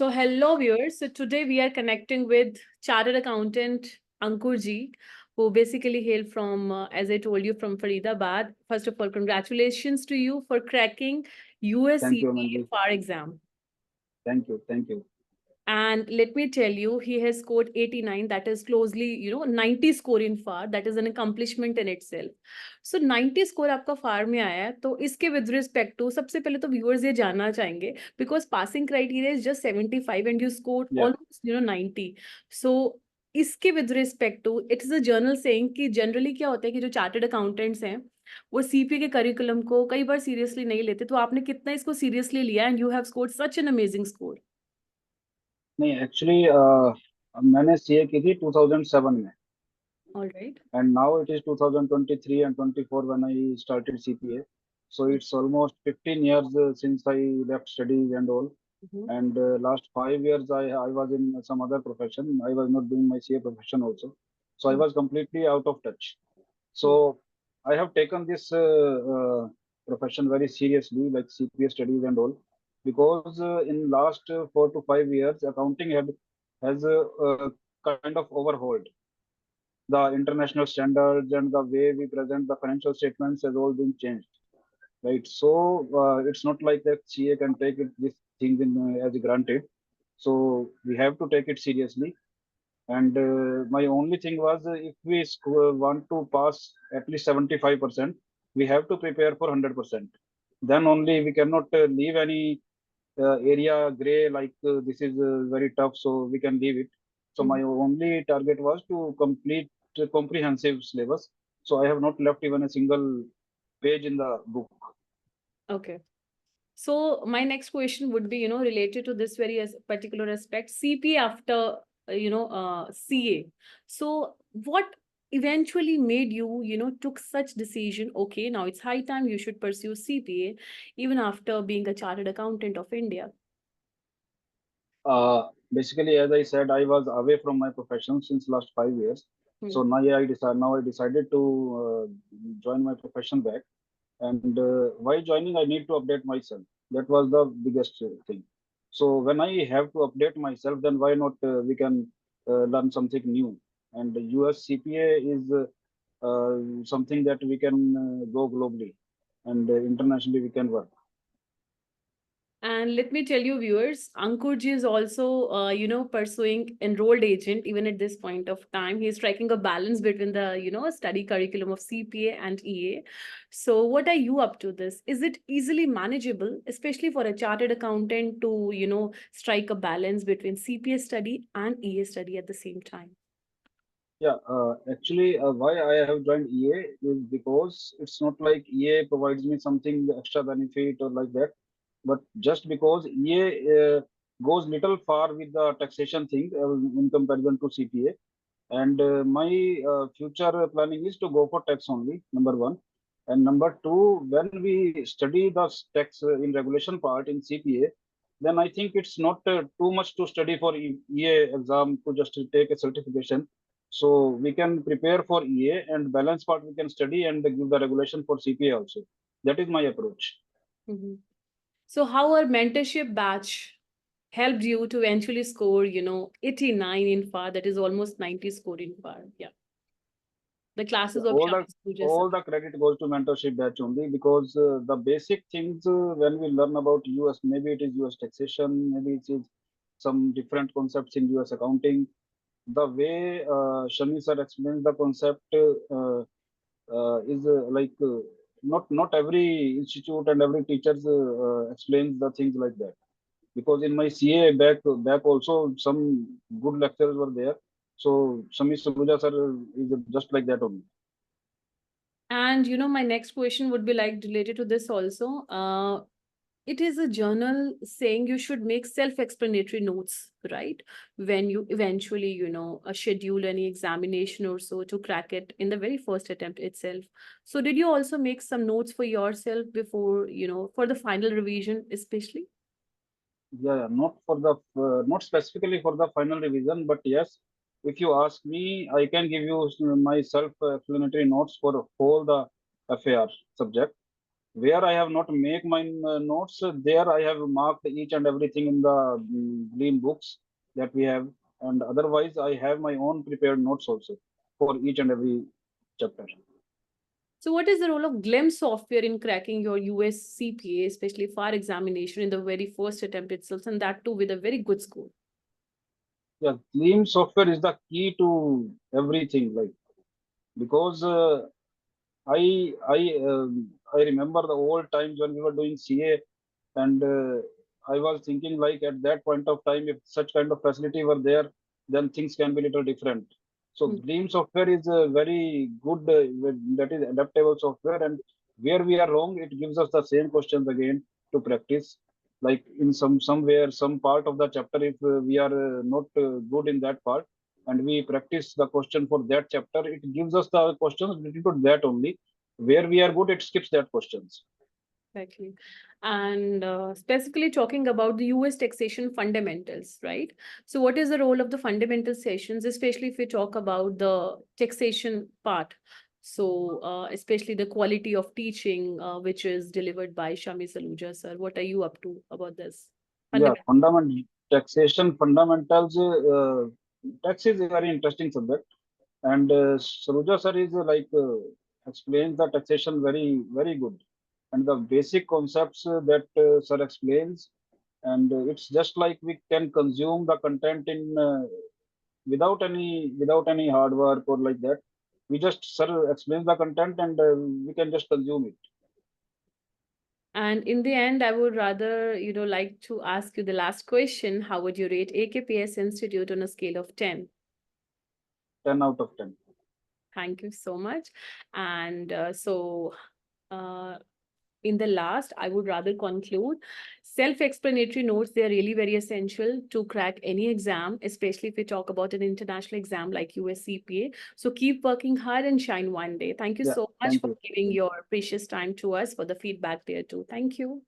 So hello viewers. So today we are connecting with chartered accountant Ankur ji, who basically hail from, as I told you, from Faridabad. First of all, congratulations to you for cracking US Thank you, CPA Manji. FAR exam. Thank you. Thank you. And let me tell you, he has scored 89. That is closely, 90 score in FAR. That is an accomplishment in itself. So 90 score आपका FAR में आया है, तो इसके with respect to सबसे पहले तो viewers ये जानना चाहेंगे because passing criteria is just 75 and you scored Yeah. almost 90. So इसके with respect to it is a journal saying कि generally क्या होता है कि जो chartered accountants हैं वो सीपीए के करिकुलम को कई बार सीरियसली नहीं लेते, तो आपने कितना इसको सीरियसली लिया and you have scored such an amazing score. नहीं एक्चुअली मैंने सीए की थी 2007 में. All right. And now it is 2023 and 24 when I started CPA. So it's almost 15 years since I left studies and all. And last 5 years I was in some other profession. I was not doing my CA profession also. So I was completely out of touch. So I have taken this profession very seriously, like CPA studies and all, because in last 4 to 5 years, accounting has kind of overhauled. The international standards and the way we present the financial statements has all been changed, right? So it's not like that CA can take this thing as granted. So we have to take it seriously. And my only thing was if we want to pass at least 75%, we have to prepare for 100%. Then only we cannot leave any area gray like this is very tough, so we can leave it. So my only target was to complete comprehensive syllabus. So I have not left even a single page in the book. Okay. So my next question would be, related to this very particular aspect, CPA after, CA. So what eventually made you, took such decision, okay, now it's high time you should pursue CPA, even after being a chartered accountant of India? Basically, as I said, I was away from my profession since last 5 years. So now I decided to join my profession back. And while joining, I need to update myself. That was the biggest thing. So when I have to update myself, then why not we can learn something new? And the US CPA is something that we can go globally and internationally we can work. And let me tell you, viewers, Ankurji is also, pursuing enrolled agent even at this point of time. He's striking a balance between the, study curriculum of CPA and EA. So what are you up to this? Is it easily manageable, especially for a chartered accountant to, strike a balance between CPA study and EA study at the same time? Yeah, actually, why I have joined EA is because it's not like EA provides me something extra benefit or like that, but just because EA goes little far with the taxation thing in comparison to CPA. And my future planning is to go for tax only, number one. And number two, when we study the tax in regulation part in CPA, then I think it's not too much to study for EA exam to just take a certification. So we can prepare for EA and balance part we can study and give the regulation for CPA also. That is my approach. So how our mentorship batch helped you to eventually score, 89 in FAR, that is almost 90 score in FAR. Yeah. The classes of Shams Puja sir. All the credit goes to mentorship batch only because the basic things when we learn about US, maybe it is US taxation, maybe it is some different concepts in US accounting. The way Shami sir explains the concept is not every institute and every teacher explains the things like that. Because in my CA back also some good lecturers were there. So Shami Saluja sir is just like that only. And my next question would be like related to this also. It is a journal saying you should make self-explanatory notes, right? When you eventually, schedule any examination or so to crack it in the very first attempt itself. So did you also make some notes for yourself before, for the final revision, especially? Yeah, not for the not specifically for the final revision, but yes, if you ask me, I can give you my self-explanatory notes for all the FAR subject. Where I have not make my notes, there I have marked each and everything in the Gleam books that we have, and otherwise I have my own prepared notes also for each and every chapter. So what is the role of Gleim software in cracking your US CPA, especially for examination in the very first attempt itself, and that too with a very good score? Yeah, Gleam software is the key to everything, like, because I remember the old times when we were doing CA, and I was thinking like at that point of time, if such kind of facility were there, then things can be little different. So Hmm. Gleam software is a very good, that is adaptable software, and where we are wrong, it gives us the same questions again to practice. Like in somewhere, some part of the chapter, if we are not good in that part, and we practice the question for that chapter, it gives us the questions related to that only. Where we are good, it skips that questions. Exactly. And specifically talking about the US taxation fundamentals, right? So what is the role of the fundamental sessions, especially if we talk about the taxation part? So especially the quality of teaching, which is delivered by Shami Saluja, sir. What are you up to about this? Yeah, Fundamental. taxation fundamentals. Tax is a very interesting subject, and Saruja sir is explains the taxation very good, and the basic concepts that sir explains, and it's just like we can consume the content in without any hard work or like that. We just sir explains the content, and we can just consume it. And in the end, I would rather, like to ask you the last question. How would you rate AKPS Institute on a scale of 10? 10 out of 10. Thank you so much. And uh, in the last, I would rather conclude self-explanatory notes. They are really very essential to crack any exam, especially if we talk about an international exam like US CPA. So keep working hard and shine one day. Thank you Yeah, so much thank for you. giving your precious time to us for the feedback there too. Thank you.